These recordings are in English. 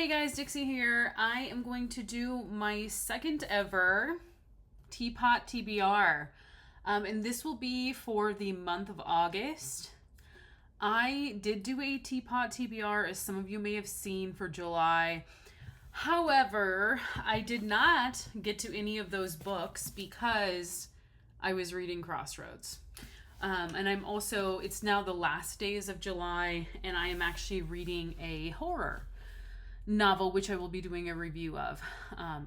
Hey guys, Dixie here. I am going to do my second ever Teapot TBR. And this will be for the month of August. I did do a Teapot TBR, as some of you may have seen, for July. However, I did not get to any of those books because I was reading Crossroads. And I'm also, it's now the last days of July, and I am actually reading a horror novel, which I will be doing a review of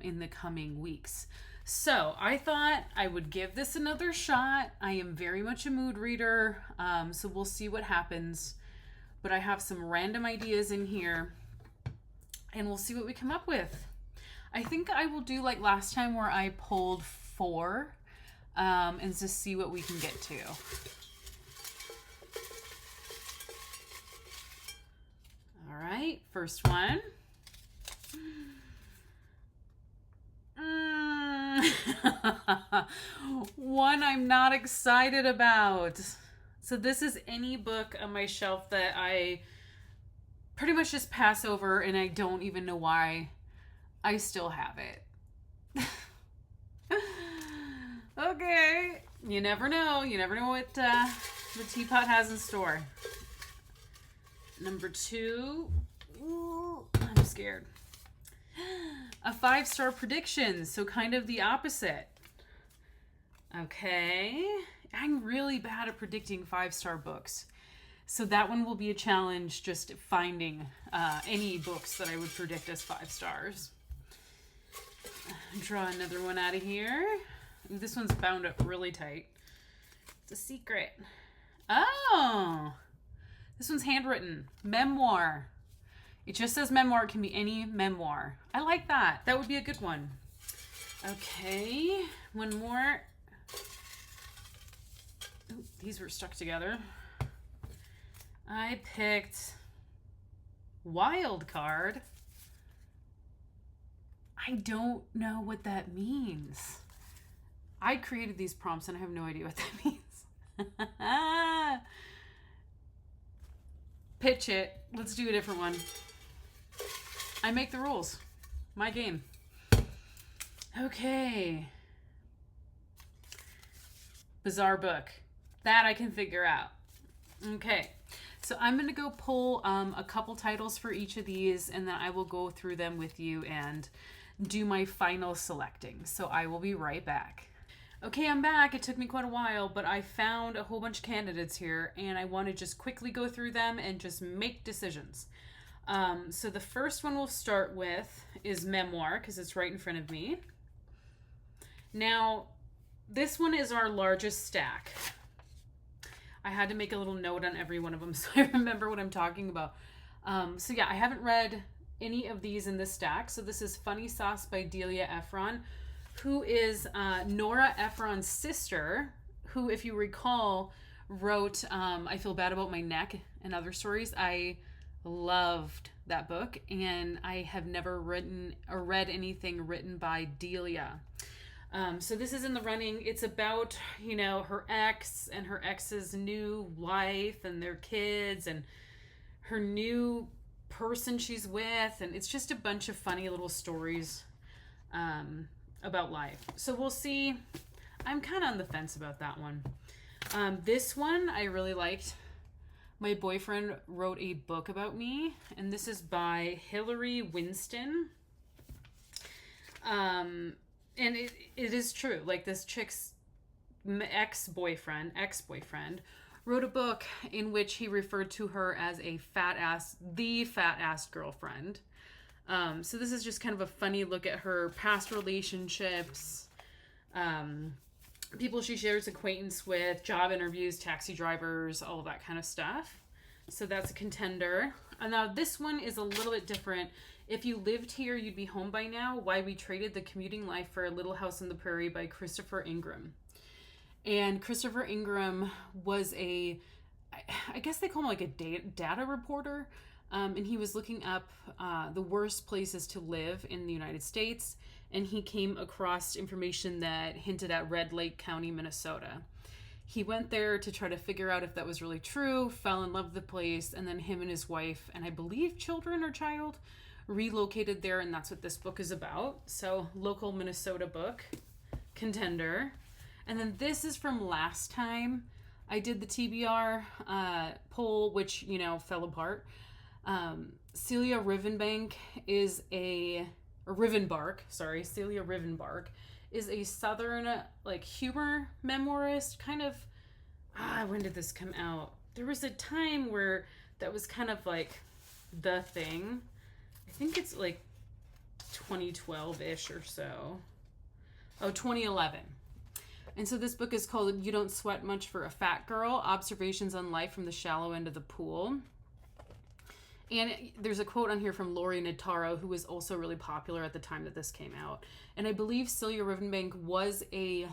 in the coming weeks. So I thought I would give this another shot. I am very much a mood reader, so we'll see what happens. But I have some random ideas in here, and we'll see what we come up with. I think I will do like last time where I pulled 4 and just see what we can get to. All right, first one. One I'm not excited about. So this is any book on my shelf that I pretty much just pass over, and I don't even know why I still have it. Okay, you never know. You never know what the Teapot has in store. Number 2. Ooh, I'm scared. A 5-star prediction, so kind of the opposite. Okay, I'm really bad at predicting 5-star books. So that one will be a challenge, just finding any books that I would predict as 5 stars. Draw another one out of here. Ooh, this one's bound up really tight. It's a secret. Oh, this one's handwritten. Memoir. It just says memoir. It can be any memoir. I like that. That would be a good one. Okay, one more. Ooh, these were stuck together. I picked wild card. I don't know what that means. I created these prompts and I have no idea what that means. Pitch it. Let's do a different one. I make the rules. My game. Okay. Bizarre book. That I can figure out. Okay. So I'm going to go pull a couple titles for each of these, and then I will go through them with you and do my final selecting. So I will be right back. Okay, I'm back. It took me quite a while, but I found a whole bunch of candidates here, and I want to just quickly go through them and just make decisions. So the first one we'll start with is memoir, because it's right in front of me. Now, this one is our largest stack. I had to make a little note on every one of them so I remember what I'm talking about. So yeah, I haven't read any of these in this stack. So this is Funny Sauce by Delia Ephron, who is Nora Ephron's sister, who, if you recall, wrote I Feel Bad About My Neck and Other Stories. I loved that book, and I have never written or read anything written by Delia. So this is in the running. It's about, her ex and her ex's new life and their kids and her new person she's with. And it's just a bunch of funny little stories about life. So we'll see. I'm kind of on the fence about that one. This one I really liked. My boyfriend wrote a book about me, and this is by Hillary Winston. And it is true. Like, this chick's ex-boyfriend wrote a book in which he referred to her as the fat ass girlfriend. So this is just kind of a funny look at her past relationships, people she shares acquaintance with, job interviews, taxi drivers, all of that kind of stuff. So that's a contender. And now this one is a little bit different. If You Lived Here, You'd Be Home by Now, Why We Traded the Commuting Life for a Little House on the Prairie by Christopher Ingram. And Christopher Ingram was I guess they call him like a data reporter. And he was looking up the worst places to live in the United States. And he came across information that hinted at Red Lake County, Minnesota. He went there to try to figure out if that was really true, fell in love with the place, and then him and his wife, and I believe children or child, relocated there, and that's what this book is about. So local Minnesota book, contender. And then this is from last time I did the TBR poll, which, fell apart. Celia Rivenbark is a Southern humor memoirist, kind of. When did this come out? There was a time where that was kind of like the thing. I think it's like 2012-ish or so. 2011. And so this book is called You Don't Sweat Much for a Fat Girl, Observations on Life from the Shallow End of the Pool. And there's a quote on here from Lori Nataro, who was also really popular at the time that this came out. And I believe Celia Rivenbark was a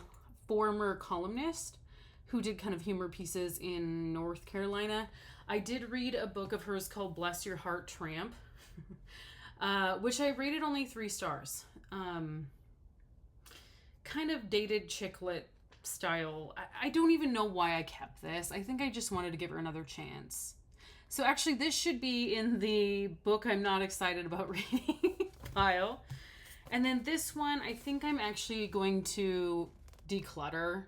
former columnist who did kind of humor pieces in North Carolina. I did read a book of hers called Bless Your Heart, Tramp, which I rated only 3 stars. Kind of dated chick lit style. I don't even know why I kept this. I think I just wanted to give her another chance. So actually this should be in the book I'm not excited about reading pile. And then this one, I think I'm actually going to declutter.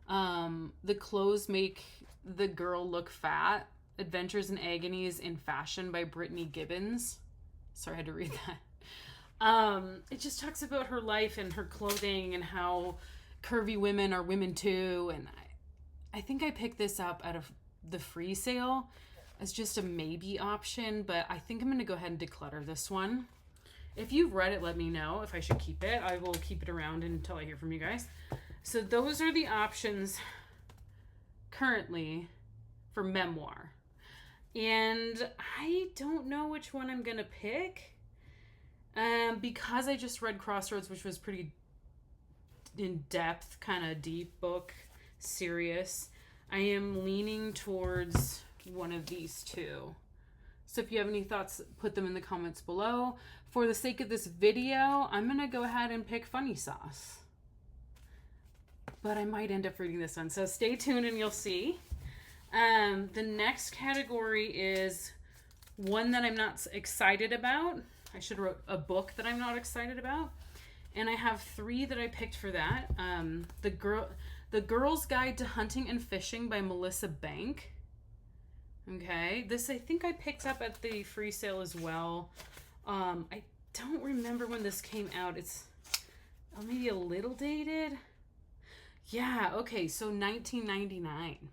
The Clothes Make the Girl Look Fat, Adventures and Agonies in Fashion by Brittany Gibbons. Sorry, I had to read that. It just talks about her life and her clothing and how curvy women are women too. And I think I picked this up out of the free sale as just a maybe option, but I think I'm going to go ahead and declutter this one. If you've read it, let me know if I should keep it. I will keep it around until I hear from you guys. So those are the options currently for memoir. And I don't know which one I'm going to pick. Because I just read Crossroads, which was pretty in-depth, kind of deep book, serious. I am leaning towards one of these two. So if you have any thoughts, put them in the comments below. For the sake of this video, I'm going to go ahead and pick Funny Sauce. But I might end up reading this one. So stay tuned and you'll see. The next category is one that I'm not excited about. I should have wrote a book that I'm not excited about. And I have 3 that I picked for that. The Girl's Guide to Hunting and Fishing by Melissa Bank. Okay, this I think I picked up at the free sale as well. I don't remember when this came out. It's maybe a little dated. Yeah, okay, so 1999.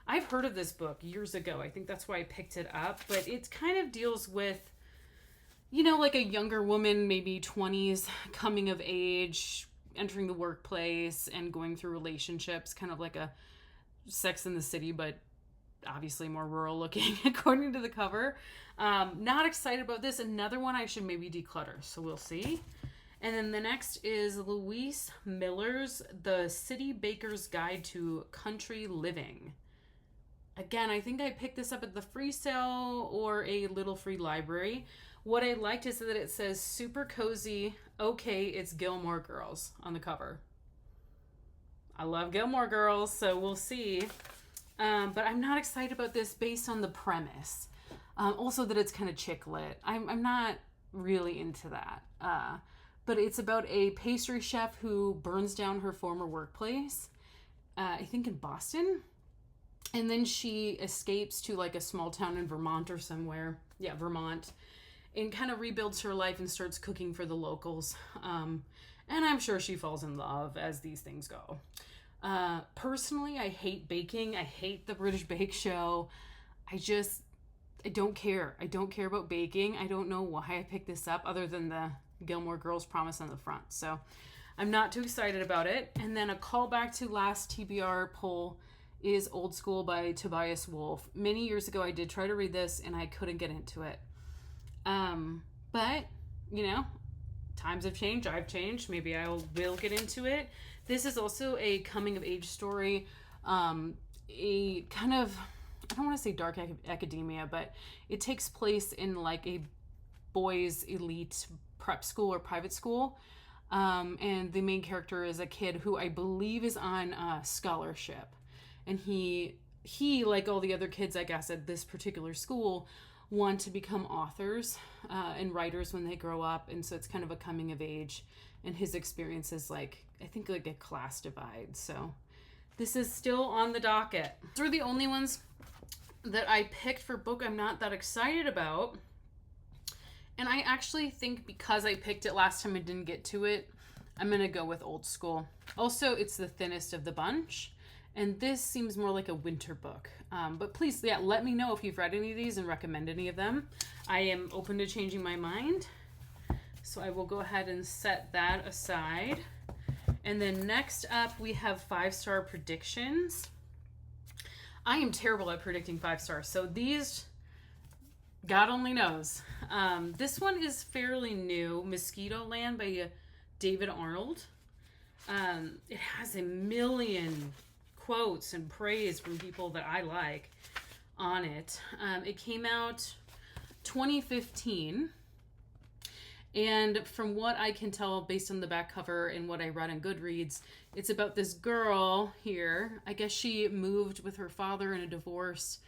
I've heard of this book years ago. I think that's why I picked it up. But it kind of deals with, like a younger woman, maybe 20s, coming of age, entering the workplace and going through relationships, kind of like a Sex in the City, but obviously more rural looking according to the cover. Not excited about this. Another one I should maybe declutter, so we'll see. And then the next is Louise Miller's The City Baker's Guide to Country Living. Again, I think I picked this up at the free sale or a little free library. What I liked is that it says super cozy, okay, it's Gilmore Girls on the cover. I love Gilmore Girls, so we'll see. But I'm not excited about this based on the premise. Also that it's kind of chick lit. I'm not really into that. But it's about a pastry chef who burns down her former workplace, I think in Boston. And then she escapes to like a small town in Vermont or somewhere. Yeah, Vermont. And kind of rebuilds her life and starts cooking for the locals. And I'm sure she falls in love as these things go. Personally, I hate baking. I hate the British Bake Show. I don't care. I don't care about baking. I don't know why I picked this up other than the Gilmore Girls promise on the front. So I'm not too excited about it. And then a callback to last TBR poll is Old School by Tobias Wolff. Many years ago, I did try to read this and I couldn't get into it. But, times have changed. I've changed. Maybe I will get into it. This is also a coming of age story. A kind of, I don't want to say dark academia, but it takes place in like a boys' elite prep school or private school. And the main character is a kid who I believe is on a scholarship. And he, like all the other kids, I guess, at this particular school, want to become authors and writers when they grow up. And so it's kind of a coming of age. And his experience is like, I think like a class divide. So this is still on the docket. Those are the only ones that I picked for book I'm not that excited about. And I actually think because I picked it last time I didn't get to it, I'm going to go with Old School. Also, it's the thinnest of the bunch. And this seems more like a winter book. But please, yeah, let me know if you've read any of these and recommend any of them. I am open to changing my mind. So I will go ahead and set that aside. And then next up, we have 5-star predictions. I am terrible at predicting 5 stars. So these, God only knows. This one is fairly new. Mosquito Land by David Arnold. It has a million quotes and praise from people that I like on it. It came out 2015. And from what I can tell based on the back cover and what I read on Goodreads, it's about this girl here. I guess she moved with her father in a divorce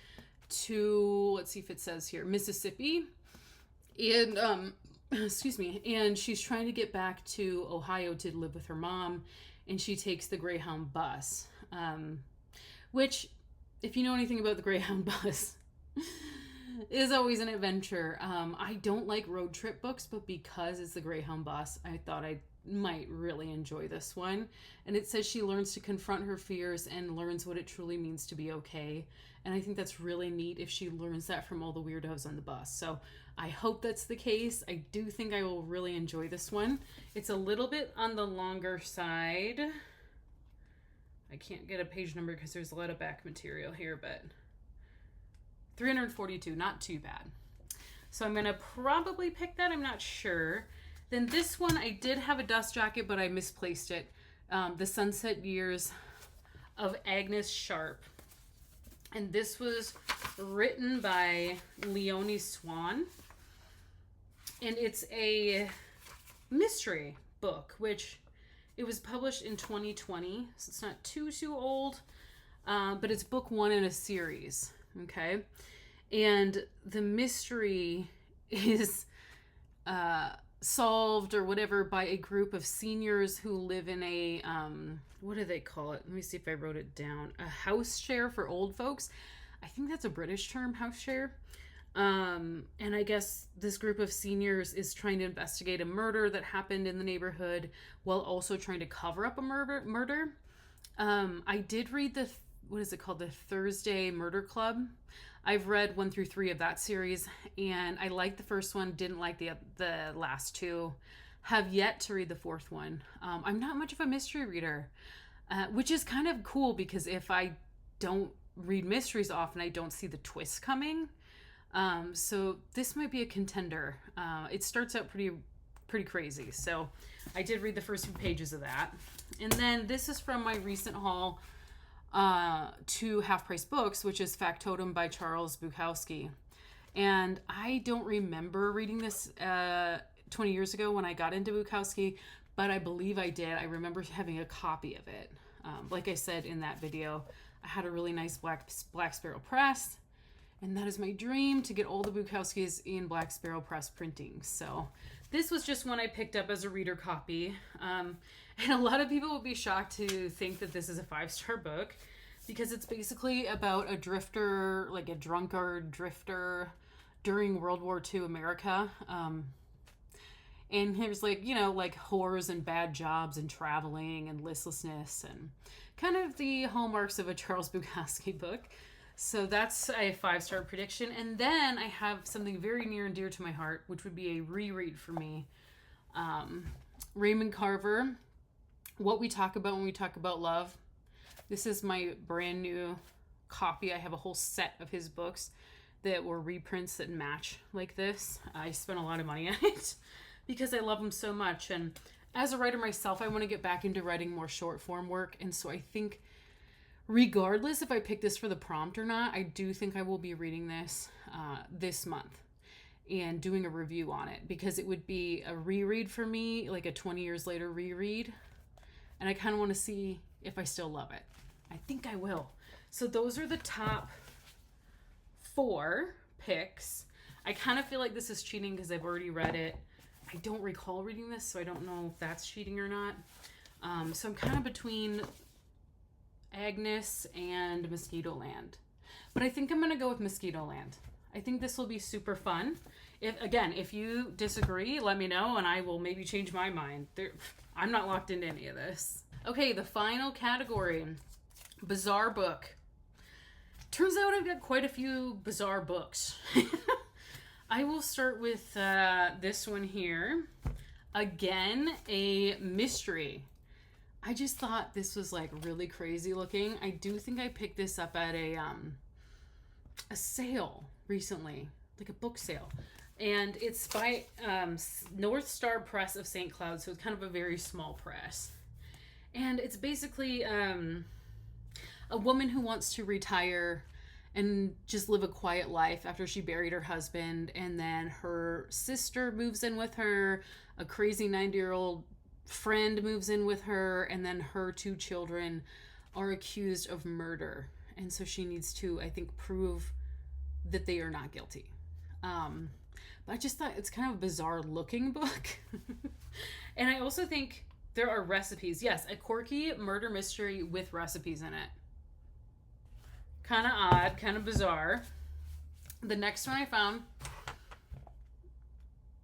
to, let's see if it says here, Mississippi. And excuse me, and she's trying to get back to Ohio to live with her mom, and she takes the Greyhound bus, which, if you know anything about the Greyhound bus, is always an adventure. I don't like road trip books, but because it's the Greyhound bus, I thought I might really enjoy this one. And it says she learns to confront her fears and learns what it truly means to be okay. And I think that's really neat if she learns that from all the weirdos on the bus. So I hope that's the case. I do think I will really enjoy this one. It's a little bit on the longer side. I can't get a page number because there's a lot of back material here, but 342, not too bad. So I'm going to probably pick that. I'm not sure. Then this one, I did have a dust jacket, but I misplaced it. The Sunset Years of Agnes Sharp. And this was written by Leonie Swan. And it's a mystery book, which it was published in 2020. So it's not too old, but it's book 1 in a series. Okay. And the mystery is solved or whatever by a group of seniors who live in a, what do they call it? Let me see if I wrote it down. A house share for old folks. I think that's a British term, house share. And I guess this group of seniors is trying to investigate a murder that happened in the neighborhood while also trying to cover up a murder. I did read the, what is it called? The Thursday Murder Club. I've read 1 through 3 of that series, and I liked the first one, didn't like the last 2. Have yet to read the 4th one. I'm not much of a mystery reader, which is kind of cool because if I don't read mysteries often, I don't see the twists coming. So this might be a contender. It starts out pretty crazy. So I did read the first few pages of that. And then this is from my recent haul to Half Price Books, which is Factotum by Charles Bukowski. And I don't remember reading this 20 years ago when I got into Bukowski, but I believe I did. I remember having a copy of it. Like I said in that video, I had a really nice Black Sparrow press, and that is my dream, to get all the Bukowskis in Black Sparrow press printing. So this was just one I picked up as a reader copy. And a lot of people will be shocked to think that this is a 5-star book because it's basically about a drifter, like a drunkard drifter during World War II America. And there's like, you know, like whores and bad jobs and traveling and listlessness and kind of the hallmarks of a Charles Bukowski book. So that's a 5-star prediction. And then I have something very near and dear to my heart, which would be a reread for me. Raymond Carver, What We Talk About When We Talk About Love. This is my brand new copy. I have a whole set of his books that were reprints that match like this. I spent a lot of money on it because I love him so much. And as a writer myself, I want to get back into writing more short form work. And so I think regardless if I pick this for the prompt or not, I do think I will be reading this this month and doing a review on it because it would be a reread for me, like a 20 years later reread. And I kind of want to see if I still love it. I think I will. So those are the top 4 picks. I kind of feel like this is cheating because I've already read it. I don't recall reading this, so I don't know if that's cheating or not. So I'm kind of between Agnes and Mosquito Land. But I think I'm going to go with Mosquito Land. I think this will be super fun. If you disagree, let me know and I will maybe change my mind. I'm not locked into any of this. Okay, the final category, bizarre book. Turns out I've got quite a few bizarre books. I will start with this one here. Again, a mystery. I just thought this was like really crazy looking. I do think I picked this up at a sale recently, like a book sale. And it's by North Star Press of St. Cloud, so it's kind of a very small press. And it's basically a woman who wants to retire and just live a quiet life after she buried her husband. And then her sister moves in with her, a crazy 90-year-old friend moves in with her, and then her 2 children are accused of murder. And so she needs to, I think, prove that they are not guilty. But I just thought it's kind of a bizarre looking book. And I also think there are recipes. Yes, a quirky murder mystery with recipes in it. Kind of odd, kind of bizarre. The next one I found,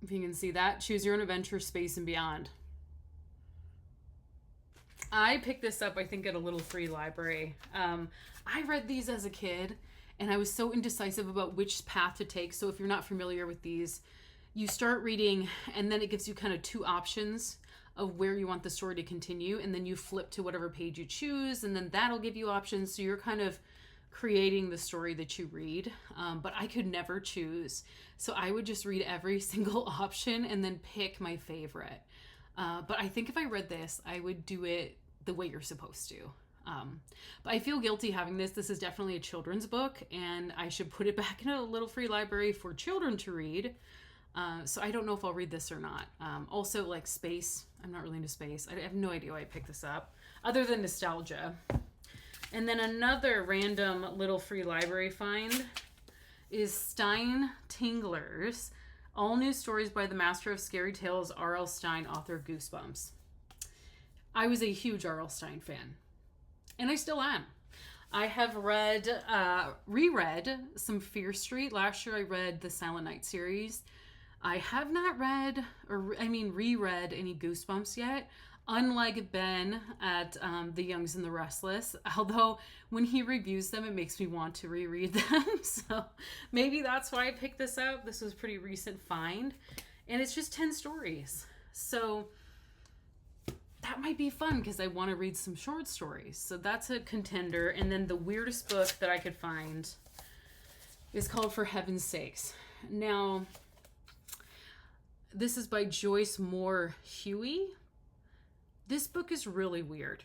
if you can see that, Choose Your Own Adventure, Space and Beyond. I picked this up, I think, at a little free library. I read these as a kid, and I was so indecisive about which path to take. So if you're not familiar with these, you start reading, and then it gives you kind of 2 options of where you want the story to continue, and then you flip to whatever page you choose, and then that'll give you options. So you're kind of creating the story that you read. But I could never choose. So I would just read every single option and then pick my favorite. But I think if I read this, I would do it the way you're supposed to. But I feel guilty having this. This is definitely a children's book, and I should put it back in a little free library for children to read. So I don't know if I'll read this or not. Also, like space. I'm not really into space. I have no idea why I picked this up, other than nostalgia. And then another random little free library find is Stein Tingler's All New Stories by the Master of Scary Tales, R.L. Stein, author of Goosebumps. I was a huge R.L. Stein fan, and I still am. I have reread some Fear Street. Last year I read the Silent Night series. I have not reread any Goosebumps yet, unlike Ben at The Youngs and the Restless. Although when he reviews them, it makes me want to reread them. So maybe that's why I picked this up. This was a pretty recent find, and it's just 10 stories. So that might be fun because I want to read some short stories. So that's a contender. And then the weirdest book that I could find is called For Heaven's Sakes. Now, this is by Joyce Moore Huey. This book is really weird.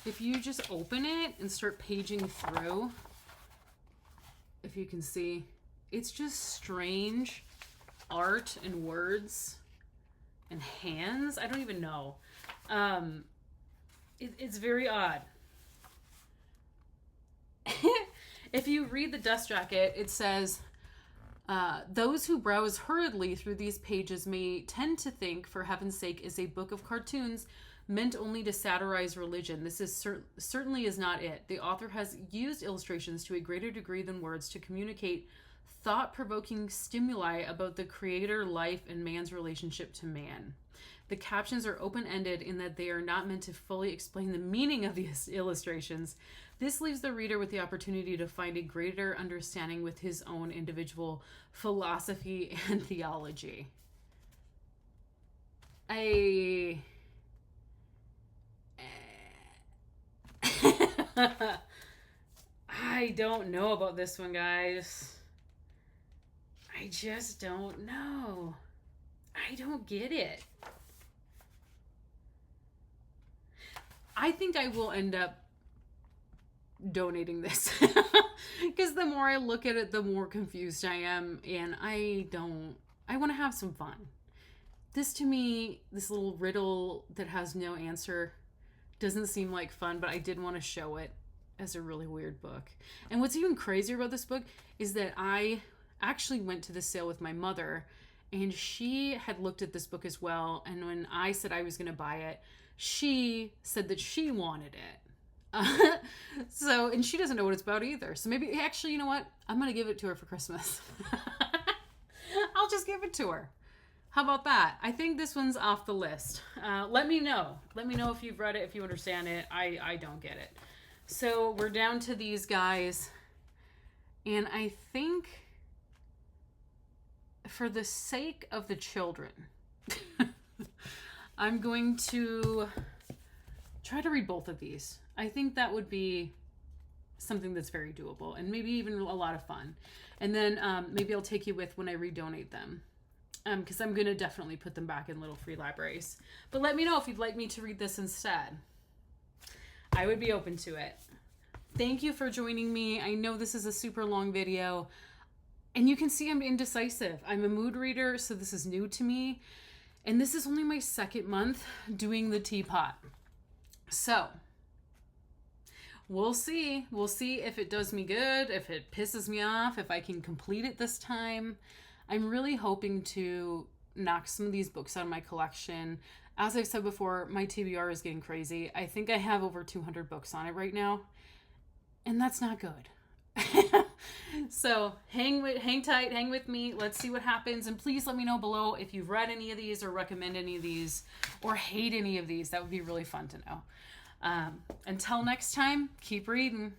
If you just open it and start paging through, if you can see, it's just strange art and words and hands. I don't even know. It's very odd. If you read the dust jacket, it says, those who browse hurriedly through these pages may tend to think For Heaven's Sake is a book of cartoons meant only to satirize religion. This is certainly is not it. The author has used illustrations to a greater degree than words to communicate thought-provoking stimuli about the creator, life, and man's relationship to man. The captions are open-ended in that they are not meant to fully explain the meaning of these illustrations. This leaves the reader with the opportunity to find a greater understanding with his own individual philosophy and theology. I don't know about this one, guys. I just don't know. I don't get it. I think I will end up donating this because the more I look at it, the more confused I am, and I want to have some fun. This, to me, this little riddle that has no answer doesn't seem like fun, but I did want to show it as a really weird book. And what's even crazier about this book is that I actually went to the sale with my mother, and she had looked at this book as well. And when I said I was going to buy it, she said that she wanted it. So, and she doesn't know what it's about either. So maybe, actually, you know what? I'm going to give it to her for Christmas. I'll just give it to her. How about that? I think this one's off the list. Let me know. Let me know if you've read it, if you understand it. I don't get it. So we're down to these guys. And I think for the sake of the children, I'm going to try to read both of these. I think that would be something that's very doable and maybe even a lot of fun. And then maybe I'll take you with when I redonate them, because I'm going to definitely put them back in little free libraries. But let me know if you'd like me to read this instead. I would be open to it. Thank you for joining me. I know this is a super long video, and you can see I'm indecisive. I'm a mood reader, so this is new to me. And this is only my second month doing the Teapot. So we'll see. We'll see if it does me good, if it pisses me off, if I can complete it this time. I'm really hoping to knock some of these books out of my collection. As I've said before, my TBR is getting crazy. I think I have over 200 books on it right now, and that's not good. So hang tight, hang with me. Let's see what happens. And please let me know below if you've read any of these or recommend any of these or hate any of these. That would be really fun to know. Until next time, keep reading.